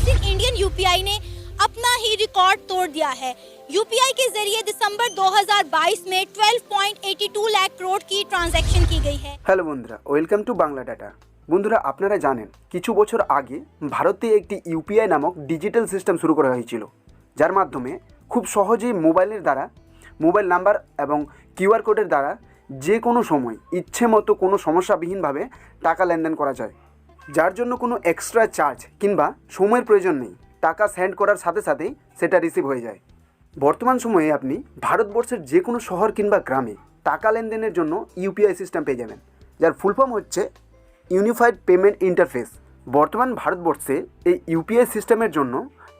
नाज़रीन, Indian UPI ने अपना ही रिकॉर्ड तोड़ दिया है। यूपीआई के जरिए दिसंबर 2022 में 12.82 लाख करोड़ की ट्रांजैक्शन की गई है। হ্যালো বন্ধুরা, ওয়েলকাম টু বাংলা ডাটা। বন্ধুরা, আপনারা জানেন কিছু বছর আগে ভারতে একটি ইউপিআই নামক ডিজিটাল সিস্টেম শুরু করা হয়েছিল, যার মাধ্যমে খুব সহজেই মোবাইলের দ্বারা মোবাইল নাম্বার এবং কিউআর কোডের দ্বারা যে কোনো সময় ইচ্ছে মতো কোনো সমস্যাবিহীনভাবে টাকা লেনদেন করা যায়, যার জন্য কোনো এক্সট্রা চার্জ কিংবা সময়ের প্রয়োজন নেই। টাকা সেন্ড করার সাথে সাথেই সেটা রিসিভ হয়ে যায়। বর্তমান সময়ে আপনি ভারতবর্ষের যে কোনো শহর কিংবা গ্রামে টাকা লেনদেনের জন্য ইউপিআই সিস্টেম পেয়ে যাবেন, যার ফুল ফর্ম হচ্ছে ইউনিফাইড পেমেন্ট ইন্টারফেস। বর্তমান ভারতবর্ষে এই ইউপিআই সিস্টেমের জন্য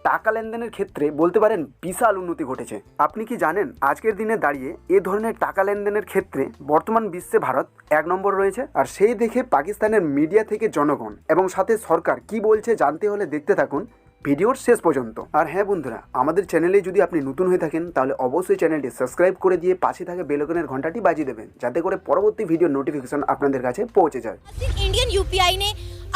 টাকা লেনদেনের ক্ষেত্রে বলতে পারেন বিশাল উন্নতি ঘটেছে। আপনি কি জানেন আজকের দিনে দাঁড়িয়ে এ ধরনের টাকা লেনদেনের ক্ষেত্রে বর্তমান বিশ্বে ভারত 1 নম্বর রয়েছে। আর সেই দেখে পাকিস্তানের মিডিয়া থেকে জনগণ এবং সাথে সরকার কি বলছে জানতে হলে দেখতে থাকুন ভিডিওর শেষ পর্যন্ত। আর হ্যাঁ বন্ধুরা, আমাদের চ্যানেলে যদি আপনি নতুন হয়ে থাকেন তাহলে অবশ্যই চ্যানেলটি সাবস্ক্রাইব করে দিয়ে পাশে থাকা বেল আইকনের ঘন্টাটি বাজিয়ে দেবেন, যাতে করে পরবর্তী ভিডিও নোটিফিকেশন আপনাদের কাছে পৌঁছে যায়। इंडियन यूपीआई ने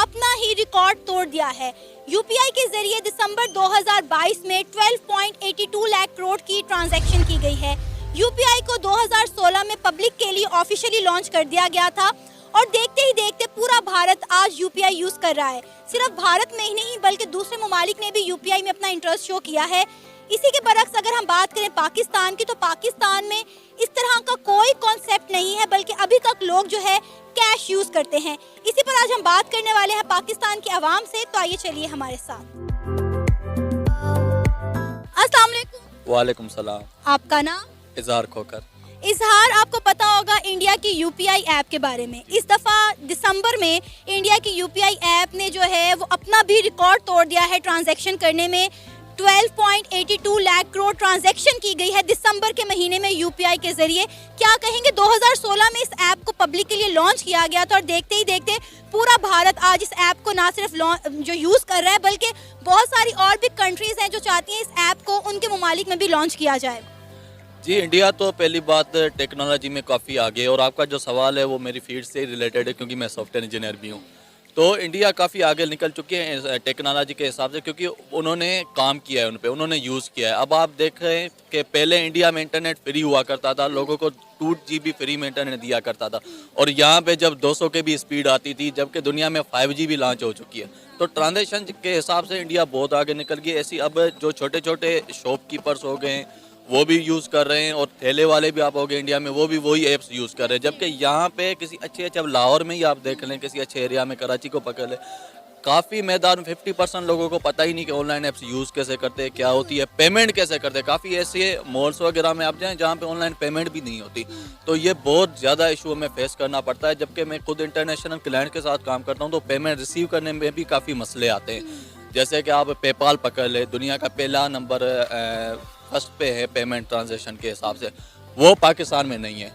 अपना ही रिकॉर्ड तोड़ दिया है। यूपीआई के जरिए दिसंबर 2022 में 12.82 लाख करोड़ की ट्रांजैक्शन की गई है। यूपीआई को 2016 में पब्लिक के लिए ऑफिशियली लॉन्च कर दिया गया था और देखते ही देखते पूरा भारत आज यूपीआई यूज कर रहा है। सिर्फ भारत में ही नहीं बल्कि दूसरे ममालिक ने भी यूपीआई में अपना इंटरेस्ट शो किया है। इसी के बरक्स अगर हम बात करें पाकिस्तान की, तो पाकिस्तान में इस तरह का कोई कॉन्सेप्ट नहीं है, बल्कि अभी तक लोग जो है कैश यूज करते हैं। इसी पर आज हम बात करने वाले हैं पाकिस्तान की आवाम से, तो आइए चलिए हमारे साथ। अस्सलाम वालेकुम। वालेकुम सलाम। आपका नाम? इजहार खोकर। इजहार, आपको पता होगा इंडिया की यूपीआई ऐप के बारे में। इस दफ़ा दिसंबर में इंडिया की यूपीआई ऐप ने जो है वो अपना भी रिकॉर्ड तोड़ दिया है ट्रांजैक्शन करने में। 12.82 लाख करोड़ ट्रांजैक्शन की गई है दिसंबर के महीने में यूपीआई के जरिए। क्या कहेंगे, 2016 में इस ऐप को पब्लिक के लिए लॉन्च किया गया था और देखते ही देखते पूरा भारत आज इस ऐप को ना सिर्फ जो यूज़ कर रहा है, बल्कि बहुत सारी और भी कंट्रीज़ हैं जो चाहती हैं इस ऐप को उनके ममालिक में भी लॉन्च किया जाए। जी, इंडिया तो पहली बात टेक्नोलॉजी में काफ़ी आगे, और आपका जो सवाल है वो मेरी फील्ड से रिलेटेड है, क्योंकि मैं सॉफ्टवेयर इंजीनियर भी हूँ। तो इंडिया काफ़ी आगे निकल चुके हैं टेक्नोलॉजी के हिसाब से, क्योंकि उन्होंने काम किया है, उन पे उन्होंने यूज़ किया है। अब आप देख रहे हैं कि पहले इंडिया में इंटरनेट फ्री हुआ करता था, लोगों को 2 GB फ्री में इंटरनेट दिया करता था, और यहाँ पे जब 200 के भी स्पीड आती थी, जबकि दुनिया में 5G भी लॉन्च हो चुकी है। तो ट्रांजेक्शन के हिसाब से इंडिया बहुत आगे निकल गई। ऐसी अब जो छोटे छोटे शॉपकीपर्स हो गए वो भी यूज़ कर रहे हैं, और ठेले वाले भी आप हो गए इंडिया में, वो भी वही ऐप्स यूज़ कर रहे हैं। जबकि यहाँ पे किसी अच्छे अब लाहौर में ही आप देख लें, किसी अच्छे एरिया में, कराची को पकड़ लें, काफ़ी मैदान में 50% लोगों को पता ही नहीं कि ऑनलाइन ऐप्स यूज़ कैसे करते हैं, क्या होती है, पेमेंट कैसे करते हैं। काफ़ी ऐसे मॉल्स वगैरह में आप जाएँ जहाँ पे ऑनलाइन पेमेंट भी नहीं होती। तो ये बहुत ज़्यादा इशू हमें फेस करना पड़ता है। जबकि मैं खुद इंटरनेशनल क्लाइंट के साथ काम करता हूँ, तो पेमेंट रिसीव करने में भी काफ़ी मसले आते हैं। जैसे कि आप पेपाल पकड़ ले, दुनिया का पहला नंबर फर्स्ट पे है पेमेंट ट्रांजैक्शन के हिसाब से, वो पाकिस्तान में नहीं है।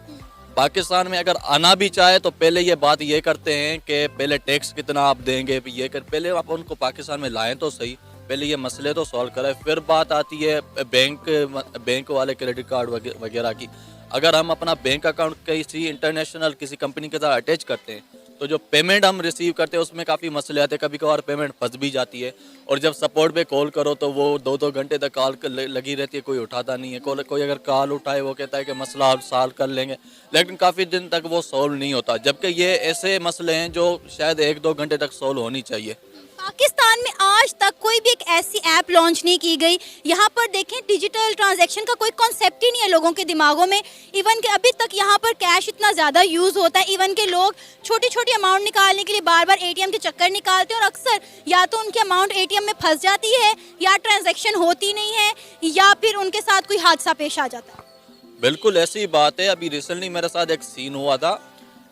पाकिस्तान में अगर आना भी चाहे तो पहले ये बात ये करते हैं कि पहले टैक्स कितना आप देंगे, ये कर, पहले आप उनको पाकिस्तान में लाएं तो सही, पहले ये मसले तो सॉल्व करें, फिर बात आती है बैंक वाले क्रेडिट कार्ड वगैरह की। अगर हम अपना बैंक अकाउंट किसी इंटरनेशनल किसी कंपनी के साथ अटैच करते हैं, तो जो पेमेंट हम रिसीव करते हैं उसमें काफ़ी मसले आते हैं। कभी कभार पेमेंट फंस भी जाती है, और जब सपोर्ट पे कॉल करो तो वो 2-2 घंटे तक कॉल लगी रहती है, कोई उठाता नहीं है। कोई अगर कॉल उठाए वो कहता है कि मसला आप सॉल्व कर लेंगे, लेकिन काफ़ी दिन तक वो सॉल्व नहीं होता। जबकि ये ऐसे मसले हैं जो शायद 1-2 घंटे तक सॉल्व होनी चाहिए। पाकिस्तान में आज तक कोई भी एक ऐसी ऐप लॉन्च नहीं की गई। यहाँ पर देखें, डिजिटल ट्रांजैक्शन का कोई कॉन्सेप्ट ही नहीं है लोगों के दिमागों में। इवन के अभी तक यहाँ पर कैश इतना ज़्यादा यूज़ होता है, इवन के लोग छोटी छोटी अमाउंट निकालने के लिए बार बार एटीएम के चक्कर निकालते हैं, और अक्सर या तो उनकी अमाउंट एटीएम में फंस जाती है, या ट्रांजैक्शन होती नहीं है, या फिर उनके साथ कोई हादसा पेश आ जाता है। बिल्कुल ऐसी बात है। अभी रिसेंटली मेरे साथ एक सीन हुआ था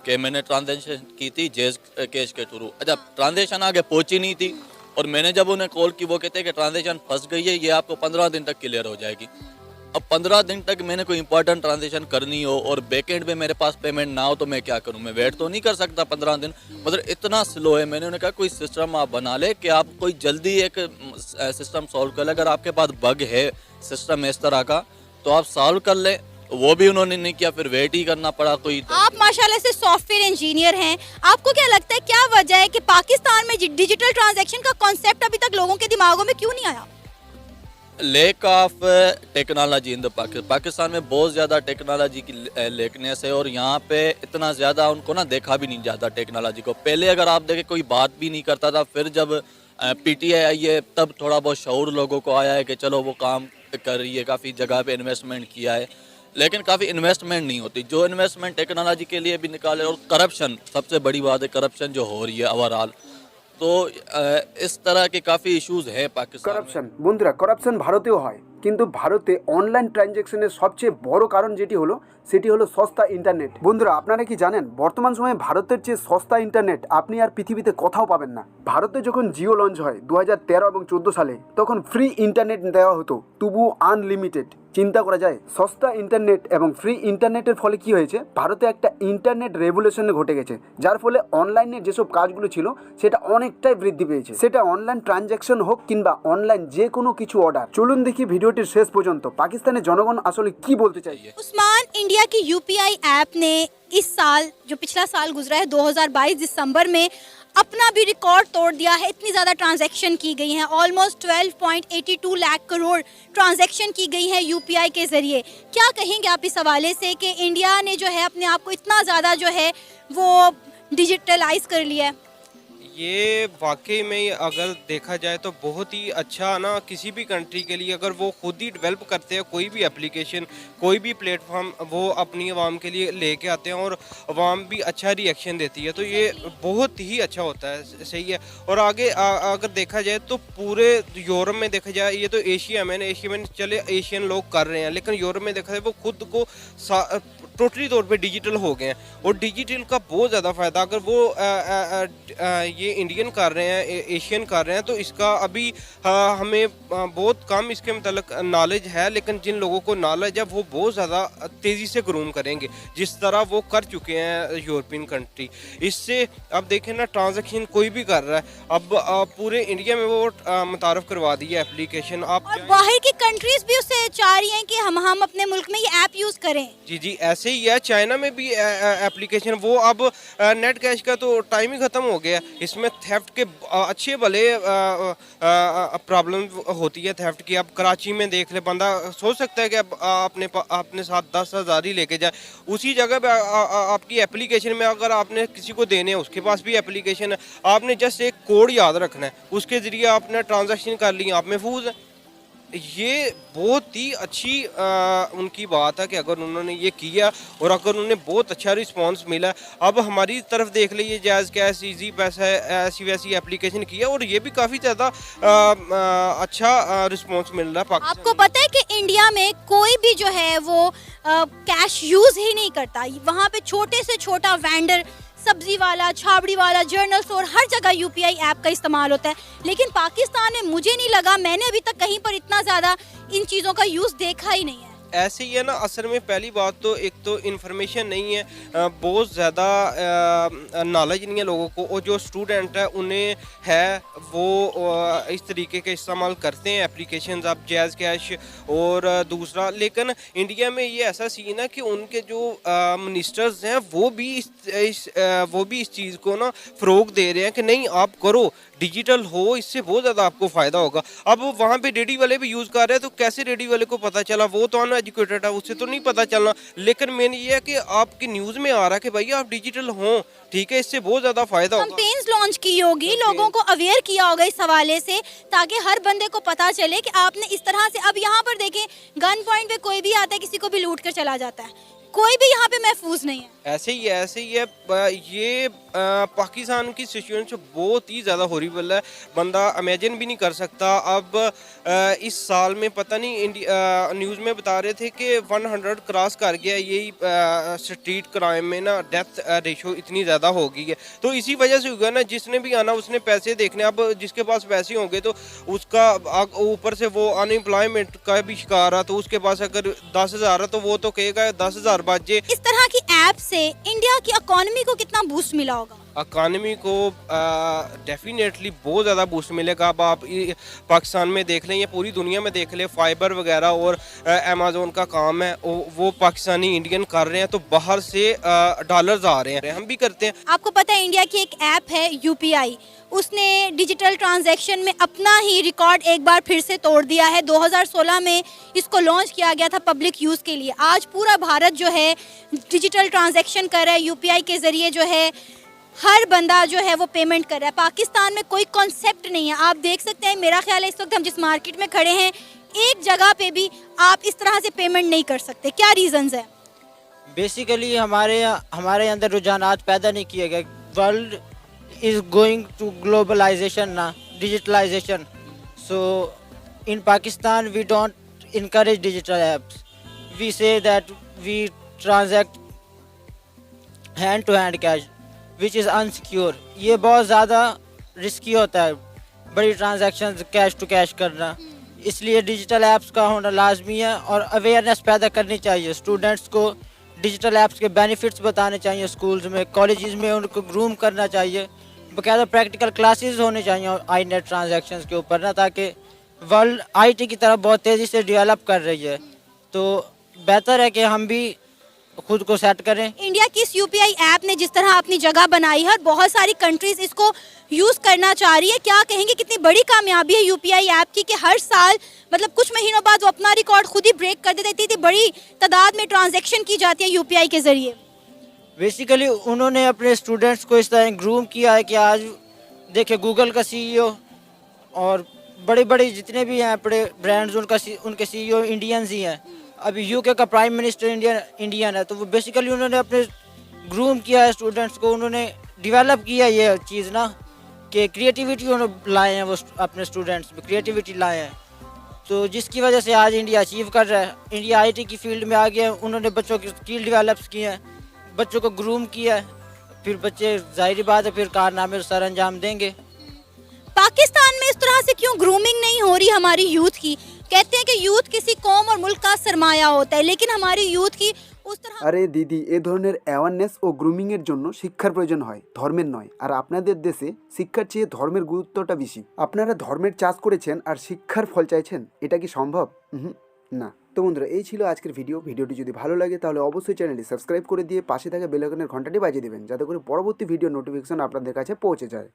कि मैंने ट्रांजैक्शन की थी जेज कैश के थ्रू। अच्छा, ट्रांजैक्शन आगे पहुंची नहीं थी, और मैंने जब उन्हें कॉल की, वो कहते हैं कि ट्रांजैक्शन फंस गई है, ये आपको 15 दिन तक क्लियर हो जाएगी। अब 15 दिन तक मैंने कोई इंपॉर्टेंट ट्रांजैक्शन करनी हो और बैकएंड में मेरे पास पेमेंट ना हो, तो मैं क्या करूं? मैं वेट तो नहीं कर सकता 15 दिन, मतलब इतना स्लो है। मैंने उन्हें कहा कोई सिस्टम आप बना ले कि आप कोई जल्दी एक सिस्टम सॉल्व कर ले। अगर आपके पास बग है सिस्टम इस तरह का, तो आप सॉल्व कर ले, वो भी उन्होंने नहीं किया, फिर वेट ही करना पड़ा कोई। आप माशाल्लाह से सॉफ्टवेयर इंजीनियर हैं, आपको क्या लगता है क्या वजह है कि पाकिस्तान में डिजिटल ट्रांजैक्शन का कॉन्सेप्ट अभी तक लोगों के दिमागों में क्यों नहीं आया? Lack of technology in the Pakistan में बहुत ज़्यादा टेक्नोलॉजी की लेकनेस है, और यहाँ पे इतना ज़्यादा उनको ना देखा भी नहीं जाता टेक्नोलॉजी को। पहले अगर आप देखें कोई बात भी नहीं करता था, फिर जब पीटीआई आई है तब थोड़ा बहुत शऊर लोगों को आया है कि चलो वो काम कर रही है, काफ़ी जगह पे इन्वेस्टमेंट किया है, लेकिन काफ़ी इन्वेस्टमेंट नहीं होती जो इन्वेस्टमेंट टेक्नोलॉजी के लिए भी निकाले। और करप्शन सबसे बड़ी बात है, करप्शन जो हो रही है ओवरऑल, तो इस तरह के काफ़ी इश्यूज है पाकिस्तान में। করাপশন বন্ধুরা, করাপশন ভারতেও হয়, কিন্তু ভারতে অনলাইন ট্রানজ্যাকশনের সবচেয়ে বড় কারণ সেটি হলো সস্তা ইন্টারনেট। বন্ধুরা, আপনারা কি জানেন বর্তমান সময়ে ভারতের চেয়ে সস্তা ইন্টারনেট আপনি আর পৃথিবীতে কোথাও পাবেন না। ভারতে যখন জিও লঞ্চ হয় 2013 এবং 14 সালে, তখন ফ্রি ইন্টারনেট দেওয়া হতো, তবুও আনলিমিটেড। চিন্তা করা যায় সস্তা ইন্টারনেট এবং ফ্রি ইন্টারনেটের ফলে কি হয়েছে, ভারতে একটা ইন্টারনেট রেভলিউশন ঘটে গেছে, যার ফলে অনলাইনে যেসব কাজগুলো ছিল সেটা অনেকটাই বৃদ্ধি পেয়েছে। সেটা অনলাইন ট্রানজ্যাকশন হোক কিংবা অনলাইন যে কোনো কিছু অর্ডার। চলুন দেখি ভিডিওটির শেষ পর্যন্ত পাকিস্তানের জনগণ আসলে কি বলতে চাইছে। उस्मान, इंडिया की यूपीआई ऐप ने इस साल, जो पिछला साल गुजरा है 2022 दिसंबर में, अपना भी रिकॉर्ड तोड़ दिया है। इतनी ज़्यादा ट्रांजैक्शन की गई हैं, ऑलमोस्ट 12.82 लाख करोड़ ट्रांजैक्शन की गई है यूपीआई के ज़रिए। क्या कहेंगे आप इस हवाले से कि इंडिया ने जो है अपने आप को इतना ज़्यादा जो है वो डिजिटलाइज कर लिया है? ये वाकई में अगर देखा जाए तो बहुत ही अच्छा ना, किसी भी कंट्री के लिए अगर वो खुद ही डेवलप करते हैं कोई भी एप्लीकेशन, कोई भी प्लेटफॉर्म, वो अपनी आवाम के लिए लेके आते हैं और आवाम भी अच्छा रिएक्शन देती है, तो ये बहुत ही अच्छा होता है, सही है। और आगे अगर देखा जाए तो पूरे यूरोप में देखा जाए, ये तो एशिया में चले एशियन लोग कर रहे हैं, लेकिन यूरोप में देखा जाए वो खुद को टोटली तौर पे डिजिटल हो गए हैं, और डिजिटल का बहुत ज़्यादा फ़ायदा अगर वो ये इंडियन कर रहे हैं, एशियन कर रहे हैं, तो इसका अभी हमें बहुत कम इसके मतलब नॉलेज है, लेकिन जिन लोगों को नॉलेज है वो बहुत ज़्यादा तेज़ी से ग्रूम करेंगे, जिस तरह वो कर चुके हैं यूरोपियन कंट्री। इससे अब देखें ना, ट्रांजैक्शन कोई भी कर रहा है, अब पूरे इंडिया में वो मुतारफ़ करवा दी है एप्लीकेशन। आप और बाहर की कंट्रीज भी उससे चाह रही हैं कि हम अपने मुल्क में ये ऐप यूज़ करें। जी ऐसे ही है, चाइना में भी एप्लीकेशन, वो अब नेट कैश का तो टाइम ही ख़त्म हो गया, इसमें थेफ्ट के अच्छे भले प्रॉब्लम होती है थेफ्ट की। अब कराची में देख ले, बंदा सोच सकता है कि अब अपने साथ 10,000 ही लेके जाए, उसी जगह पे आपकी एप्लीकेशन में अगर आपने किसी को देने हैं, उसके पास भी एप्लीकेशन है, आपने जस्ट एक कोड याद रखना है, उसके ज़रिए आपने ट्रांजैक्शन कर ली, आप महफूज हैं। ये बहुत ही अच्छी उनकी बात है कि अगर उन्होंने ये किया और अगर उन्हें बहुत अच्छा रिस्पांस मिला। अब हमारी तरफ देख लीजिए, जैज़ कैश, इजी पैसा, ऐसी वैसी एप्लीकेशन किया और ये भी काफ़ी ज़्यादा अच्छा रिस्पांस मिल रहा है पाकिस्तान। आपको पता है कि इंडिया में कोई भी जो है वो कैश यूज़ ही नहीं करता। वहाँ पे छोटे से छोटा वेंडर, सब्जी वाला, छाबड़ी वाला, जनरल स्टोर, हर जगह यूपीआई ऐप का इस्तेमाल होता है। लेकिन पाकिस्तान में मुझे नहीं लगा, मैंने अभी तक कहीं पर इतना ज़्यादा इन चीज़ों का यूज़ देखा ही नहीं है। ऐसे ही है ना, असल में पहली बात तो एक तो इन्फॉर्मेशन नहीं है, बहुत ज़्यादा नॉलेज नहीं है लोगों को, और जो स्टूडेंट है उन्हें है वो इस तरीके के इस्तेमाल करते हैं एप्लीकेशंस, अब जैज़ कैश और दूसरा। लेकिन इंडिया में ये ऐसा सीन है कि उनके जो मिनिस्टर्स हैं वो भी इस चीज़ को ना फ़रोग दे रहे हैं कि नहीं आप करो, डिजिटल हो, इससे बहुत ज़्यादा आपको फ़ायदा होगा। अब वहाँ पे रेडी वाले भी यूज़ कर रहे हैं, तो कैसे रेडी वाले को पता चला, वो तो अनएजुकेटेड है, उससे तो नहीं पता चलना। लेकिन मेन ये है कि आपकी न्यूज़ में आ रहा है कि भाई आप डिजिटल हों, ठीक है, इससे बहुत ज़्यादा फ़ायदा होगा। कैंपेन्स लॉन्च की होगी, लोगों को अवेयर किया होगा इस हवाले से, ताकि हर बंदे को पता चले कि आपने इस तरह से। अब यहाँ पर देखें, गन पॉइंट पे कोई भी आता है, किसी को भी लूट कर चला जाता है, कोई भी यहाँ पे महफूज नहीं है। ऐसे ही है ये पाकिस्तान की सिचुएशन बहुत ही ज़्यादा हॉरिबल है, बंदा इमेजिन भी नहीं कर सकता। अब इस साल में पता नहीं न्यूज़ में बता रहे थे कि 100 क्रॉस कर गया, यही स्ट्रीट क्राइम में ना डेथ रेशो इतनी ज़्यादा हो गई है। तो इसी वजह से होगा ना, जिसने भी आना उसने पैसे देखने, अब जिसके पास पैसे होंगे तो उसका ऊपर से वो अनएम्प्लॉयमेंट का भी शिकार है, तो उसके पास अगर 10,000 है तो वो तो कहेगा 10,000 बाजे। इस तरह की ऐप से इंडिया की इकोनॉमी को कितना बूस्ट मिला होगा? इकानमी को डेफिनेटली बहुत ज़्यादा बूस्ट मिलेगा। अब आप पाकिस्तान में देख लें या पूरी दुनिया में देख लें, फाइबर वगैरह और अमेज़ोन का काम है वो पाकिस्तानी इंडियन कर रहे हैं, तो बाहर से डॉलर्स आ रहे हैं, हम भी करते हैं। आपको पता है इंडिया की एक ऐप है यूपीआई, उसने डिजिटल ट्रांजैक्शन में अपना ही रिकॉर्ड एक बार फिर से तोड़ दिया है। 2016 में इसको लॉन्च किया गया था पब्लिक यूज़ के लिए। आज पूरा भारत जो है डिजिटल ट्रांजैक्शन कर रहा है, यूपीआई के ज़रिए जो है हर बंदा जो है वो पेमेंट कर रहा है। पाकिस्तान में कोई कॉन्सेप्ट नहीं है। आप देख सकते हैं, मेरा ख्याल है इस वक्त हम जिस मार्केट में खड़े हैं, एक जगह पे भी आप इस तरह से पेमेंट नहीं कर सकते। क्या रीजंस है? बेसिकली हमारे अंदर रुझानात पैदा नहीं किए गए। World is going to globalization ना, digitalization. So in Pakistan we don't encourage digital apps, we say that we transact hand to hand cash which is unsecure. ये बहुत ज़्यादा रिस्की होता है, बड़ी ट्रांजैक्शन कैश टू कैश करना, इसलिए डिजिटल ऐप्स का होना लाजमी है और अवेयरनेस पैदा करनी चाहिए। स्टूडेंट्स को डिजिटल ऐप्स के बेनिफिट्स बताने चाहिए, स्कूल्स में कॉलेजेस में उनको ग्रूम करना चाहिए, बाकायदा प्रैक्टिकल क्लासेस होने चाहिए आई नेट ट्रांजैक्शंस के ऊपर ना, ताकि वर्ल्ड आईटी की तरफ बहुत तेज़ी से डेवलप कर रही है, तो बेहतर है कि हम भी खुद को सेट करें। इंडिया की इस यूपीआई ऐप ने जिस तरह अपनी जगह बनाई है और बहुत सारी कंट्रीज इसको यूज़ करना चाह रही है, क्या कहेंगे कितनी बड़ी कामयाबी है यूपीआई ऐप की कि हर साल मतलब कुछ महीनों बाद वो अपना रिकॉर्ड खुद ही ब्रेक कर देते, इतनी बड़ी तादाद में ट्रांजैक्शन की जाती है यूपीआई के ज़रिए। बेसिकली उन्होंने अपने स्टूडेंट्स को इस तरह ग्रूम किया है कि आज देखिए गूगल का सीईओ और बड़े बड़े जितने भी हैं बड़े ब्रांड्स उनके सीईओ इंडियंस ही हैं। अभी यूके का प्राइम मिनिस्टर इंडियन है, तो वो बेसिकली उन्होंने अपने ग्रूम किया है स्टूडेंट्स को, उन्होंने डेवलप किया ये चीज़ ना कि क्रिएटिविटी उन्होंने लाए हैं, वो अपने स्टूडेंट्स में क्रिएटिविटी लाए हैं, तो जिसकी वजह से आज इंडिया अचीव कर रहा है। इंडिया आईटी की फील्ड में आ गया है, उन्होंने बच्चों की स्किल डेवलप किए हैं, बच्चों को ग्रूम किया है, फिर बच्चे जाहिर बात है फिर कारनामे सर अंजाम देंगे। पाकिस्तान में इस तरह से क्यों ग्रूमिंग नहीं हो रही हमारी यूथ की? कहते हैं कि यूथ किसी कौम और मुल्क का सरमाया होता है, लेकिन हमारी यूथ की उस तरह। আরে দিদি, এ ধরনের অ্যাওয়ারনেস ও গ্রুমিংয়ের জন্য শিক্ষার প্রয়োজন হয়, ধর্মের নয়। আর আপনাদের দেশে শিক্ষার চেয়ে ধর্মের গুরুত্বটা বেশি। আপনারা ধর্মের চাষ করেছেন আর শিক্ষার ফল চাইছেন, এটা কি সম্ভব? না। তো বন্ধুরা, এই ছিল আজকের ভিডিওটি যদি ভালো লাগে তাহলে অবশ্যই চ্যানেলটি সাবস্ক্রাইব করে দিয়ে পাশে থাকা বেল আইকনের ঘন্টাটি বাজিয়ে দেবেন, যাতে করে পরবর্তী ভিডিও নোটিফিকেশন আপনাদের কাছে পৌঁছে যায়।